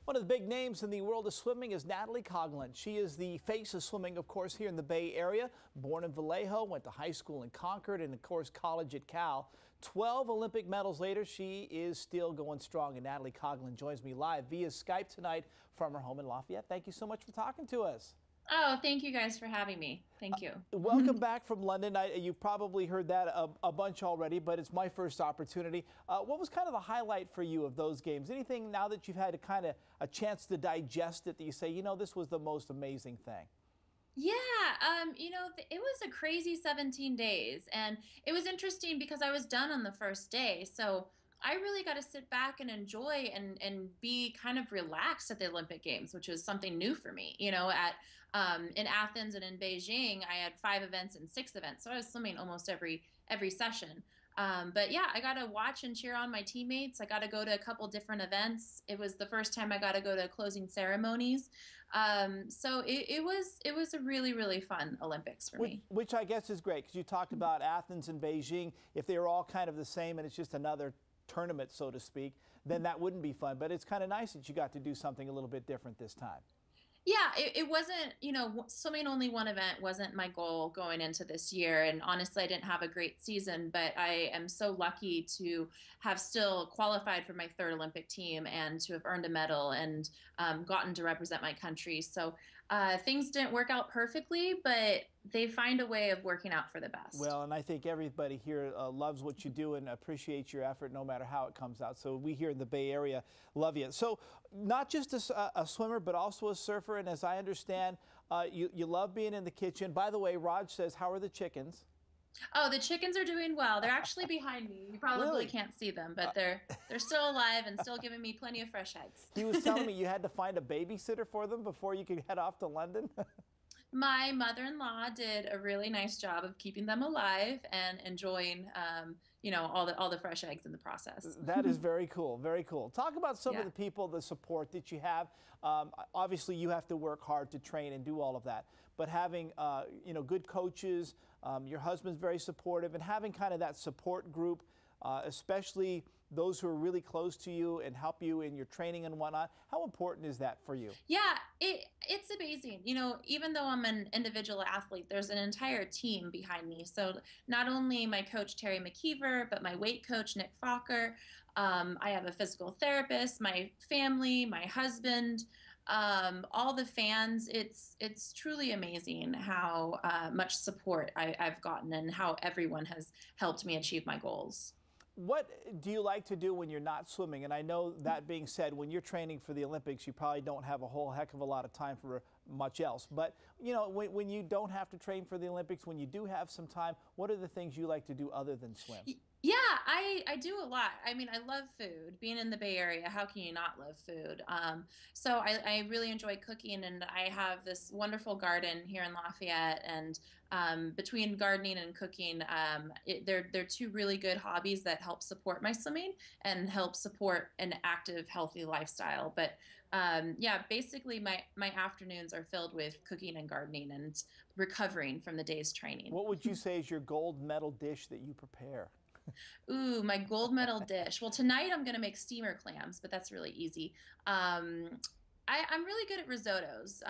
One of the big names in the world of swimming is Natalie Coughlin. She is the face of swimming, of course, here in the Bay Area. Born in Vallejo, went to high school in Concord, and of course college at Cal. 12 Olympic medals later, she is still going strong, and Natalie Coughlin joins me live via Skype tonight from her home in Lafayette. Thank you so much for talking to us. Oh, thank you guys for having me. Thank you. Welcome back from London. You've probably heard that a bunch already, but it's my first opportunity. What was kind of the highlight for you of those games? Anything now that you've had a chance to digest it that you say, you know, this was the most amazing thing? Yeah, it was a crazy 17 days, and it was interesting because I was done on the first day. So I really got to sit back and enjoy and be kind of relaxed at the Olympic Games, which was something new for me. In Athens and in Beijing, I had 5 events and 6 events, so I was swimming almost every session. But yeah, I got to watch and cheer on my teammates. I got to go to a couple different events. It was the first time I got to go to closing ceremonies. So it was a really fun Olympics for me. Which I guess is great because you talked about Athens and Beijing. If they were all kind of the same and it's just another tournament, so to speak, then that wouldn't be fun. But it's kind of nice that you got to do something a little bit different this time. Yeah, it wasn't, swimming only one event wasn't my goal going into this year. And honestly, I didn't have a great season, but I am so lucky to have still qualified for my third Olympic team and to have earned a medal and gotten to represent my country. So things didn't work out perfectly, but they find a way of working out for the best. Well, and I think everybody here loves what you do and appreciates your effort no matter how it comes out. So we here in the Bay Area love you. So not just a swimmer, but also a surfer. And as I understand, you love being in the kitchen. By the way, Raj says, how are the chickens? Oh, the chickens are doing well. They're actually behind me. You probably Really? can't see them, but they're still alive and still giving me plenty of fresh eggs. He was telling me you had to find a babysitter for them before you could head off to London. My mother-in-law did a really nice job of keeping them alive and enjoying, all the fresh eggs in the process. That is very cool, very cool. Talk about some of the people, the support that you have. Obviously, you have to work hard to train and do all of that, but having good coaches, your husband's very supportive, and having kind of that support group, especially those who are really close to you and help you in your training and whatnot. How important is that for you? Yeah, it's amazing. Even though I'm an individual athlete, there's an entire team behind me. So not only my coach, Terry McKeever, but my weight coach, Nick Fokker. I have a physical therapist, my family, my husband, all the fans. It's truly amazing how much support I've gotten and how everyone has helped me achieve my goals. What do you like to do when you're not swimming? And I know that being said, when you're training for the Olympics, you probably don't have a whole heck of a lot of time for much else. But, when you don't have to train for the Olympics, when you do have some time, what are the things you like to do other than swim? Yeah, I do a lot. I mean, I love food. Being in the Bay Area, how can you not love food? So I really enjoy cooking, and I have this wonderful garden here in Lafayette. And between gardening and cooking, they're two really good hobbies that help support my swimming and help support an active, healthy lifestyle. But yeah, basically my afternoons are filled with cooking and gardening and recovering from the day's training. What would you say is your gold medal dish that you prepare? Ooh, my gold medal dish. Well, tonight I'm going to make steamer clams, but that's really easy. I'm really good at risottos.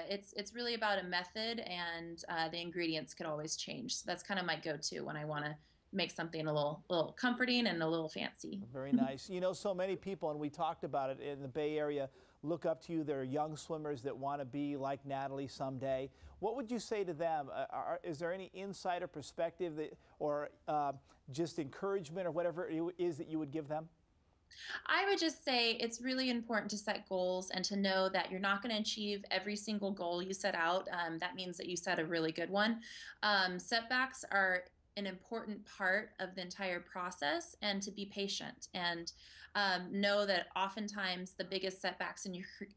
It's really about a method, and the ingredients could always change. So that's kind of my go-to when I want to make something a little comforting and a little fancy. Very nice. So many people, and we talked about it in the Bay Area, look up to you. There are young swimmers that want to be like Natalie someday. What would you say to them? Is there any insight or perspective or just encouragement or whatever it is that you would give them? I would just say it's really important to set goals and to know that you're not going to achieve every single goal you set out. That means that you set a really good one. Setbacks are an important part of the entire process, and to be patient and know that oftentimes the biggest setbacks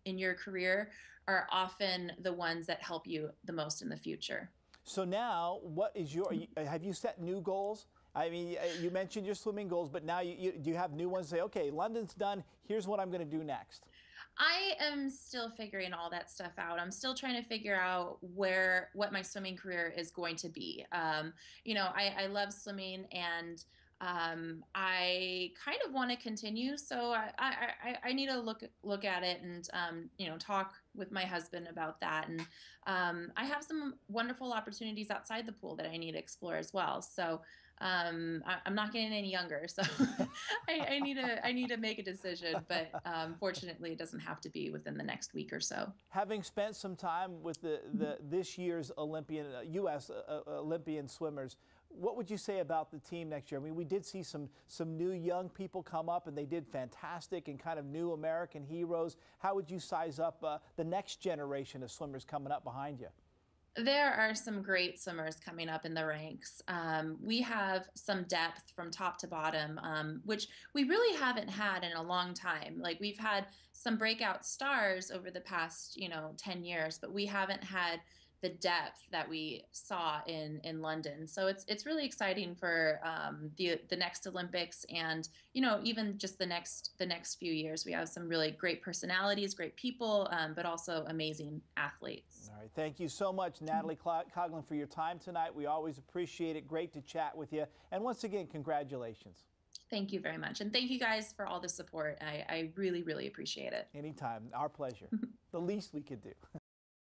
in your career are often the ones that help you the most in the future. So now, have you set new goals? I mean, you mentioned your swimming goals, but now do you have new ones? Say, okay, London's done. Here's what I'm going to do next. I am still figuring all that stuff out. I'm still trying to figure out what my swimming career is going to be. I love swimming, and I kind of want to continue, so I need to look at it and talk with my husband about that. And I have some wonderful opportunities outside the pool that I need to explore as well. So I'm not getting any younger, so I need to make a decision. But fortunately, it doesn't have to be within the next week or so. Having spent some time with the this year's Olympian U.S. Olympian swimmers, what would you say about the team next year? I mean, we did see some new young people come up, and they did fantastic, and kind of new American heroes. How would you size up the next generation of swimmers coming up behind you? There are some great swimmers coming up in the ranks. We have some depth from top to bottom, which we really haven't had in a long time. Like, we've had some breakout stars over the past, 10 years, but we haven't had the depth that we saw in London. So it's really exciting for the next Olympics, and even just the next few years. We have some really great personalities, great people, but also amazing athletes. All right. Thank you so much, Natalie Coughlin, for your time tonight. We always appreciate it. Great to chat with you. And once again, congratulations. Thank you very much. And thank you guys for all the support. I really, really appreciate it. Anytime. Our pleasure. The least we could do.